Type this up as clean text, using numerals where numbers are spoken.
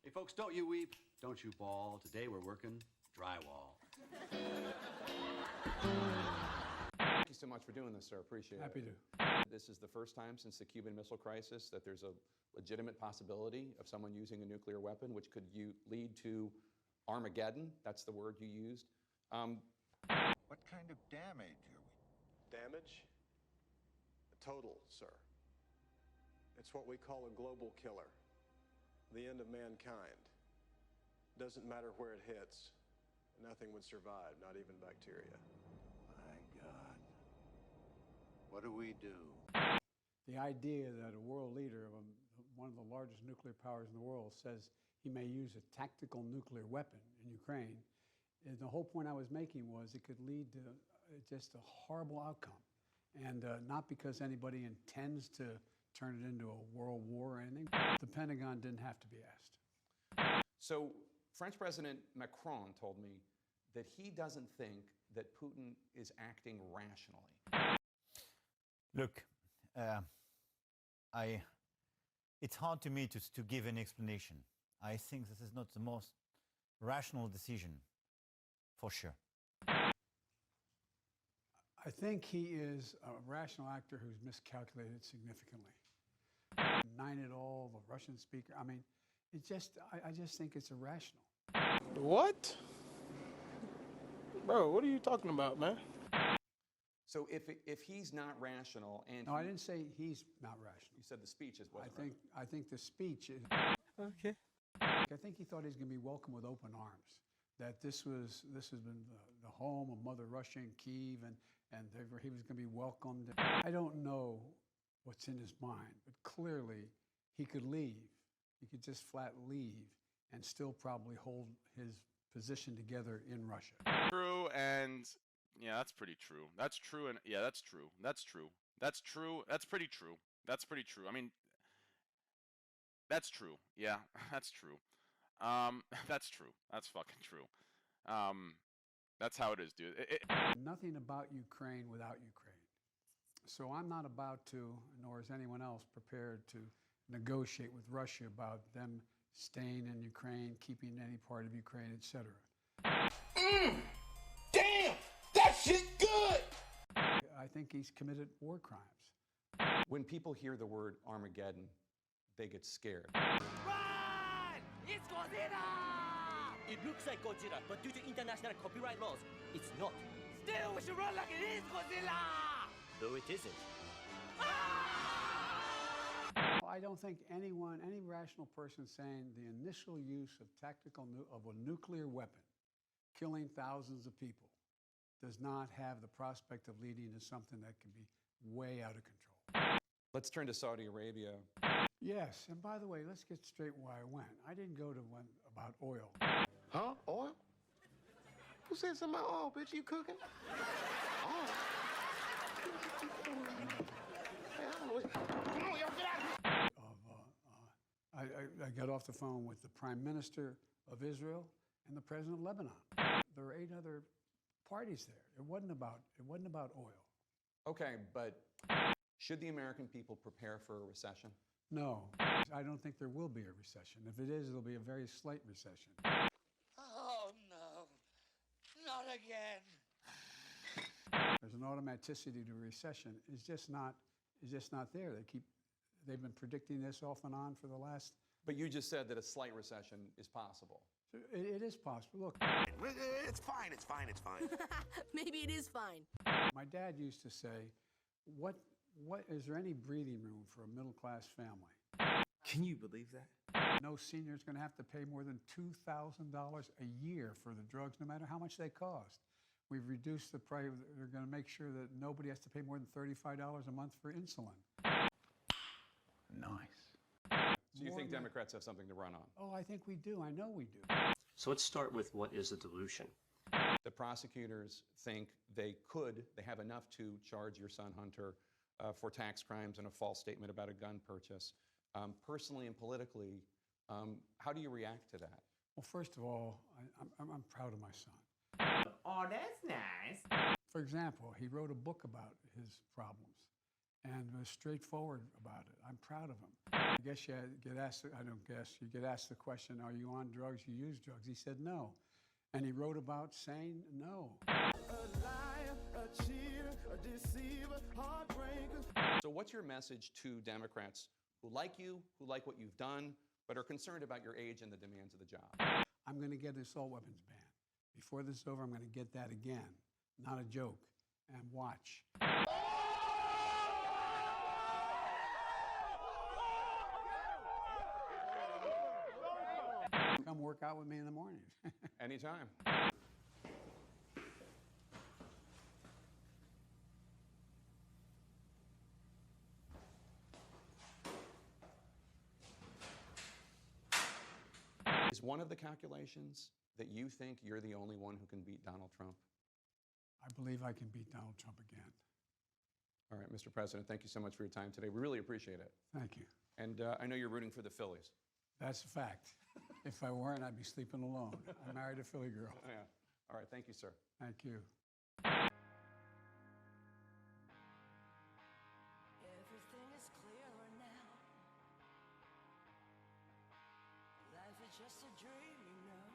Hey, folks, don't you weep, don't you bawl. Today we're working drywall. Thank you so much for doing this, sir. Appreciate it. Happy to. This is the first time since the Cuban Missile Crisis that there's a legitimate possibility of someone using a nuclear weapon, which could lead to Armageddon. That's the word you used. What kind of damage are we? Damage? Total, sir. It's what we call a global killer. The end of mankind. Doesn't matter where it hits. Nothing would survive, not even bacteria. My God. What do we do? The idea that a world leader of one of the largest nuclear powers in the world says he may use a tactical nuclear weapon in Ukraine, and the whole point I was making was it could lead to just a horrible outcome. And not because anybody intends to turn it into a world war or anything. The Pentagon didn't have to be asked. So French President Macron told me that he doesn't think that Putin is acting rationally. Look, it's hard to me to give an explanation. I think this is not the most rational decision, for sure. I think he is a rational actor who's miscalculated significantly. 9-it-all, the Russian speaker. I mean, I just think it's irrational. What? Bro, what are you talking about, man? So if he's not rational and No, I didn't say he's not rational. you said the speech is what I think the speech is. Okay. I think he thought he was going to be welcomed with open arms. That this has been the home of Mother Russia in Kyiv, and he was going to be welcomed. I don't know what's in his mind, but clearly he could leave. He could just flat leave and still probably hold his position together in Russia. True, and yeah, that's pretty true. That's true, and yeah, that's true. That's true. That's true. That's pretty true. That's pretty true. I mean, that's true. Yeah, that's true. That's true. That's fucking true. That's how it is, dude. Nothing about Ukraine without Ukraine. So I'm not about to, nor is anyone else prepared to negotiate with Russia about them staying in Ukraine, keeping any part of Ukraine, etc. Damn! That shit good! I think he's committed war crimes. When people hear the word Armageddon, they get scared. Run! It's Godzilla! It looks like Godzilla, but due to international copyright laws, it's not. Still, we should run like it is Godzilla! Though it isn't. I don't think any rational person saying the initial use of of a nuclear weapon, killing thousands of people, does not have the prospect of leading to something that can be way out of control. Let's turn to Saudi Arabia. Yes, and by the way, let's get straight why I went. I didn't go to one about oil. Huh? Oil? Who said something about oil, bitch? You cooking? Oil? Hey, I don't know what... Come on, yo, get out of here! I got off the phone with the Prime Minister of Israel and the President of Lebanon. There were 8 other parties there. It wasn't about oil. Okay, but should the American people prepare for a recession? No, I don't think there will be a recession. If it is, it'll be a very slight recession. Oh no, not again. There's an automaticity to recession. It's just not there. They've been predicting this off and on for the last. But you just said that a slight recession is possible. It is possible. Look, It's fine, it's fine, it's fine. Maybe it is fine. my dad used to say, what is there any breathing room for a middle-class family? Can you believe that? No senior is going to have to pay more than $2,000 a year for the drugs, no matter how much they cost. We've reduced the price. They're going to make sure that nobody has to pay more than $35 a month for insulin. Nice. So you think Democrats have something to run on? Oh, I think we do. I know we do. So let's start with what is a dilution. The prosecutors think they have enough to charge your son Hunter for tax crimes and a false statement about a gun purchase. Personally and politically, how do you react to that? Well, first of all, I'm proud of my son. Oh, that's nice. For example, he wrote a book about his problems. and was straightforward about it. I'm proud of him. I guess you get asked, I don't guess, you get asked the question, are you on drugs, you use drugs? He said no. And he wrote about saying no. So what's your message to Democrats who like you, who like what you've done, but are concerned about your age and the demands of the job? I'm going to get assault weapons banned. Before this is over, I'm going to get that again. Not a joke. And watch. Come work out with me in the morning. Anytime. Is one of the calculations that you think you're the only one who can beat Donald Trump? I believe I can beat Donald Trump again. All right, Mr. President, thank you so much for your time today. We really appreciate it. Thank you. And I know you're rooting for the Phillies. That's a fact. If I weren't, I'd be sleeping alone. I married a Philly girl. Yeah. All right, thank you, sir. Thank you. Everything is clearer now. Life is just a dream, you know.